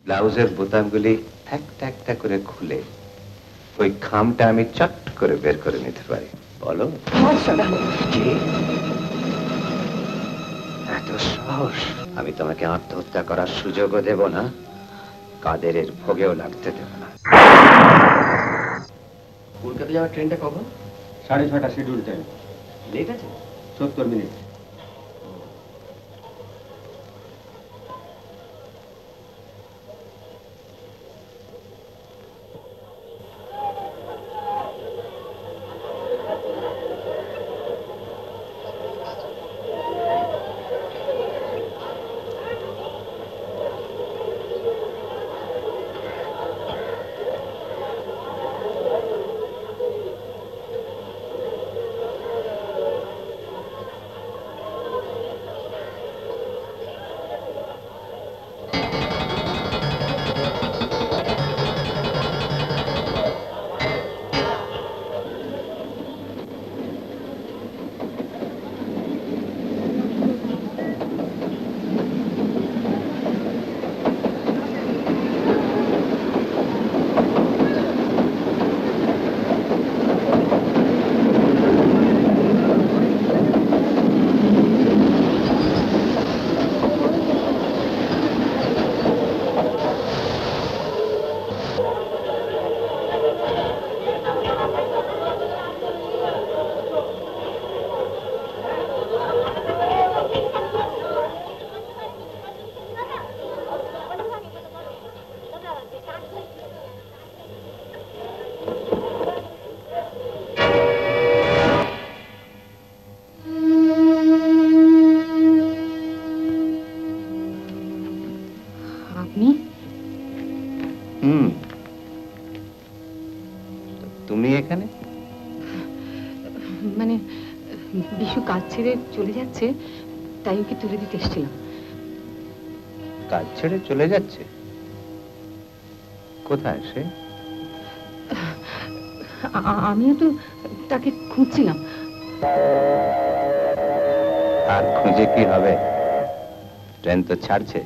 ব্লাউজের বোতামগুলি একটা একটা করে খুলে ওই খামটা আমি চট করে বের করে নিতে পারি। বলো। এত সাহস! আমি তোমাকে আত্মহত্যা করার সুযোগও দেব না, কাদেরের ভোগেও লাগতে দেব না। কলকাতা যাওয়ার ট্রেনটা কখন? 6:30 শিডিউল টাইম। লেট আছে 70 মিনিট। তুমি এখানে? মানে বিশু কাজ ছেড়ে চলে যাচ্ছে, তাই ওকে তুলে দিতে এসেছিলাম। কাজ ছেড়ে চলে যাচ্ছে? কোথায় সে? আমিও তো তাকে খুঁজছিলাম। আর খুঁজে কি হবে? ট্রেন তো ছাড়ছে।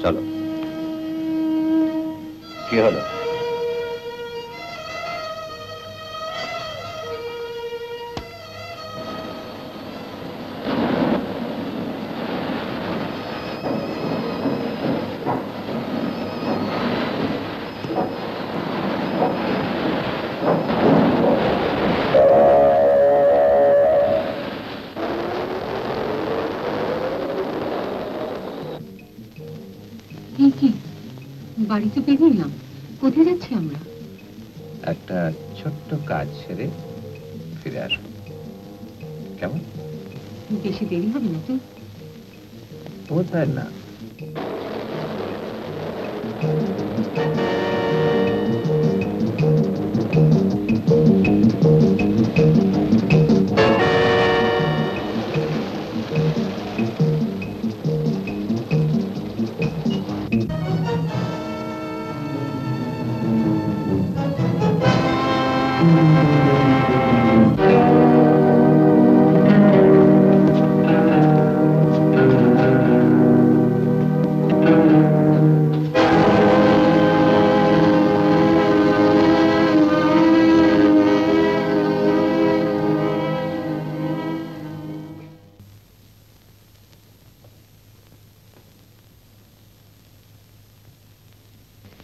চলো। কি হলো? বাড়িতে পেয়ে নিলাম। কোথায় যাচ্ছি আমরা? একটা ছোট্ট কাজ সেরে ফিরে আসবো। কেমন? বেশি দেরি হবে না তো? বোধহয় না।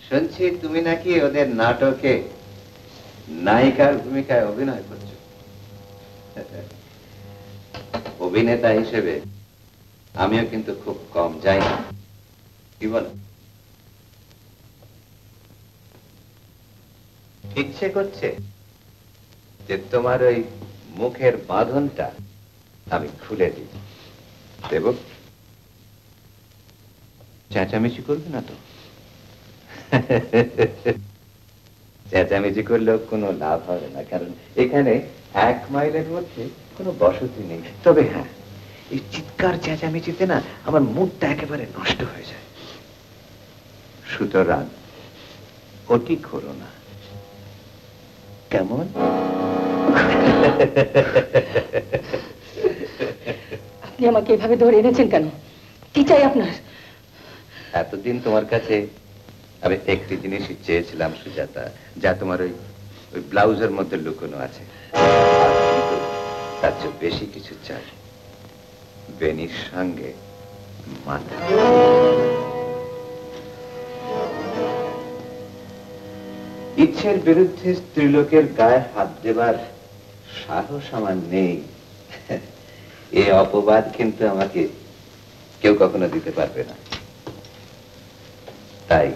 শুনছি তুমি নাকি ওদের নাটকে নায়িকার ভূমিকায় অভিনয় করছো। অভিনেতা হিসেবে আমিও কিন্তু খুব কম যাই না, কি বলো? ইচ্ছে করছে যে তোমার ওই মুখের বাঁধনটা আমি খুলে দিই। দেব? চেঁচামেচি করবে না তো? চেঁচামেচি করলেও কোনো লাভ হবে না, কারণ এখানে 1 মাইলের মধ্যে কোনো বসতি নেই। তবে হ্যাঁ, এই চিৎকার চেঁচামেচিতে না আমার মুডটা একেবারে নষ্ট হয়ে যায়। সুতরাং অতি করো না, কেমন? আপনি আমাকে এভাবে ধরে এনেছেন কেন? কি চাই আপনার? এতদিন তোমার কাছে আমি একটি জিনিসই চেয়েছিলাম সুজাতা, যা তোমার ওই ওই ব্লাউজের মধ্যে লুকোনো আছে। আর কিন্তু তার চেয়ে বেশি কিছু চাই, বেনির সঙ্গে মাথা। ইচ্ছের বিরুদ্ধে স্ত্রীলোকের গায়ে হাত দেবার সাহস আমার নেই, এ অপবাদ কিন্তু আমাকে কেউ কখনো দিতে পারবে না। তাই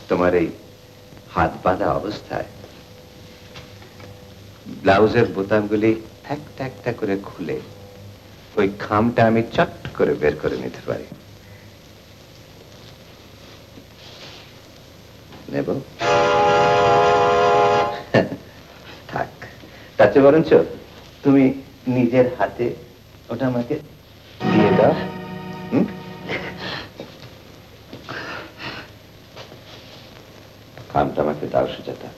তোমার এই হাত বাঁধা অবস্থায় ব্লাউজের বোতামগুলি একটা একটা করে খুলে ওই খামটা আমি চট করে বের করে নিতে পারি। নেব? থাক, তার চেয়ে বরঞ্চ তুমি নিজের হাতে ওটা আমাকে দিয়ে দাও। খামটা আমাকে দাও সুজাতা।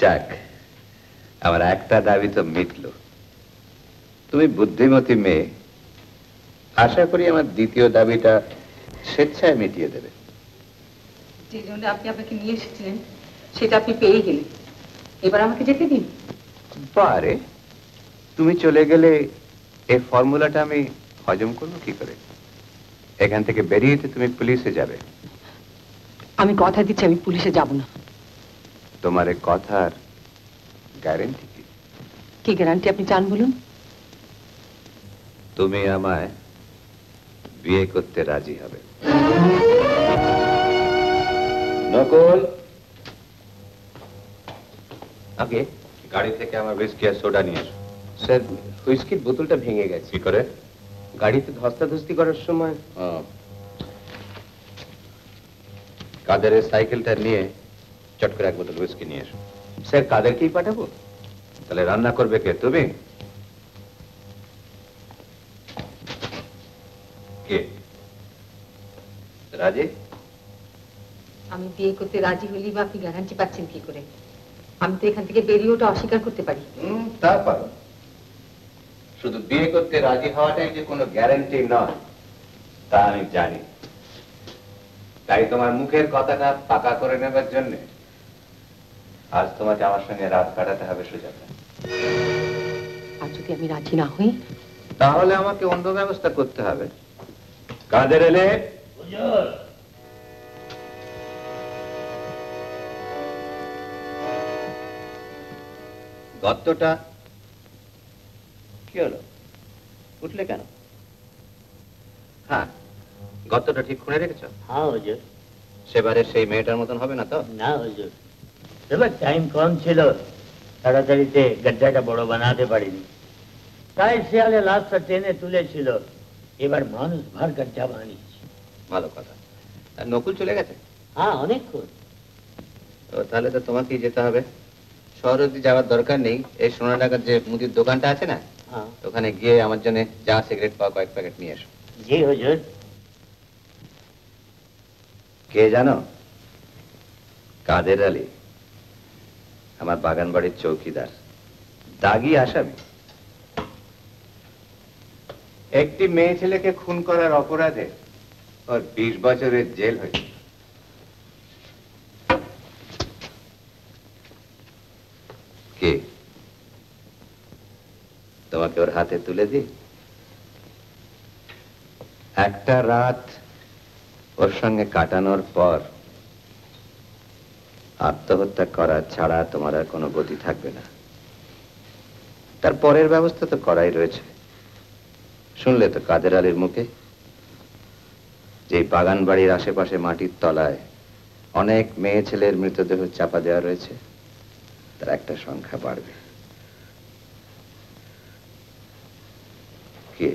যাক, আমার একটা দাবি তো মিটলো। তুমি বুদ্ধিমতী মেয়ে, আশা করি আমার দ্বিতীয় দাবিটা স্বেচ্ছায় মিটিয়ে দেবে। যে জন্য আপনি আপনাকে নিয়ে এসেছিলেন সেটা আপনি পেয়ে গেলেন, এবার আমাকে যেতে দিন। বারে, তুমি চলে গেলে এই ফর্মুলাটা আমি হজম করবো কি করে? এখান থেকে বেরিয়ে তো তুমি পুলিশে যাবে। আমি কথা দিচ্ছি আমি পুলিশে যাব না। তোমার এই কথার গ্যারেন্টি কি? কি গ্যারান্টি আপনি চান বলুন? তুমি আমায় বিয়ে করতে রাজি হবে। নকল, আগে গাড়ি থেকে আমার হুইস্কি আর সোডা নিয়ে এসো। স্যার, হুইস্কির বোতলটা ভেঙে গেছে। কি করে? গাড়িতে ধস্তাধস্তি করার সময়। কাদের সাইকেলটা নিয়ে চট করে এক বোতল হুইস্কি নিয়ে এসো। স্যার, কাদেরকেই পাঠাবো? তাহলে রান্না করবে কে? তুমি? কে? রাজি? আমি বিয়ে করতে রাজি হলেই বা আপনি গ্যারান্টি পাচ্ছেন কি করে? আমি তো এখান থেকে বেরিয়ে ওটা অস্বীকার করতে পারি। তা পারো, শুধু বিয়ে করতে রাজি হওয়াটাই যে কোনো গ্যারান্টি নয় তা আমি জানি। তাই তোমার মুখের কথাটা পাকা করে নেবার জন্য আজ তোমাকে আমার সঙ্গে রাত কাটাতে হবে সুজাতা। আর যদি আমি রাজি না হই? তাহলে আমাকে অন্য ব্যবস্থা করতে হবে। কাদের এলে? গর্তটা কি হলো? উঠলে কেন? হ্যাঁ, গর্তটা ঠিক খুঁড়ে রেখেছ? हाँ हुजूर। সেবারে সেই মেয়েটার মতন হবে না তো? না হুজুর, এবার টাইম কম ছিল, তাড়াতাড়িতে গড্ডাটা বড় বানাতে পারিনি, তাই শেয়ালে লাশটা টেনে তুলেছিল, এবার মানুষ ভর গড্ডা বানিয়েছে। ভালো কথা। আর নকুল চলে গেছে? হ্যাঁ, অনেকক্ষণ। তো তাহলে তো তোমাকেই যেতে হবে। শহর অব্দি যাওয়ার দরকার নেই, এই সোনাডাঙ্গার যে মুদির দোকানটা আছে না, হ্যাঁ ওখানে গিয়ে আমার জন্য চা সিগারেট পাওয়া কয়েক প্যাকেট নিয়ে এসো। জি হুজুর। কে জানো? কাদের আলী, আমার বাগান বাড়ির চৌকিদার, দাগি আসামি। একটি মেয়ে ছেলেকে খুন করার অপরাধে ওর 20 বছরের জেল হয়েছে। কে? তোমাকে ওর হাতে তুলে দি? একটা রাত ওর সঙ্গে কাটানোর পর আত্মহত্যা করা ছাড়া তোমার আর কোনো গতি থাকবে না। তার পরের ব্যবস্থা তো করাই রয়েছে। শুনলে তো কাদের আলীর মুখে, যে বাগান বাড়ির আশেপাশে মাটির তলায় অনেক মেয়ে ছেলের মৃতদেহ চাপা দেওয়া রয়েছে, তার একটা সংখ্যা বাড়বে। কে?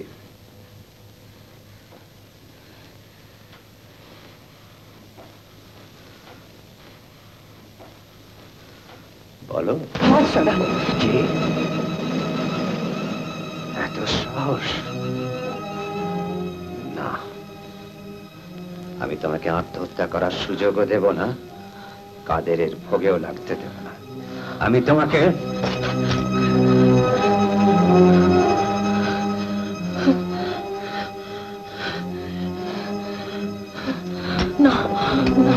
বলো। আচ্ছা, দাদা কে এত সাহস? না, আমি তোমাকে আত্মহত্যা করার সুযোগও দেব না, কাদেরের ভোগেও লাগতে দেব না। আমি তোমাকে না, না।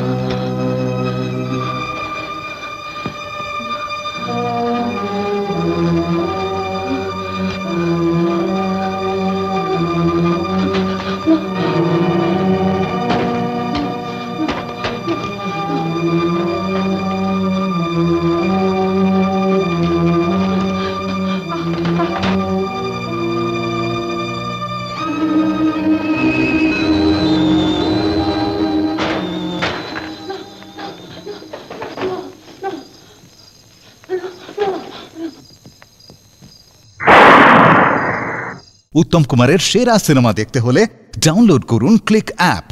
উত্তম কুমারের সেরা সিনেমা দেখতে হলে ডাউনলোড করুন ক্লিক অ্যাপ।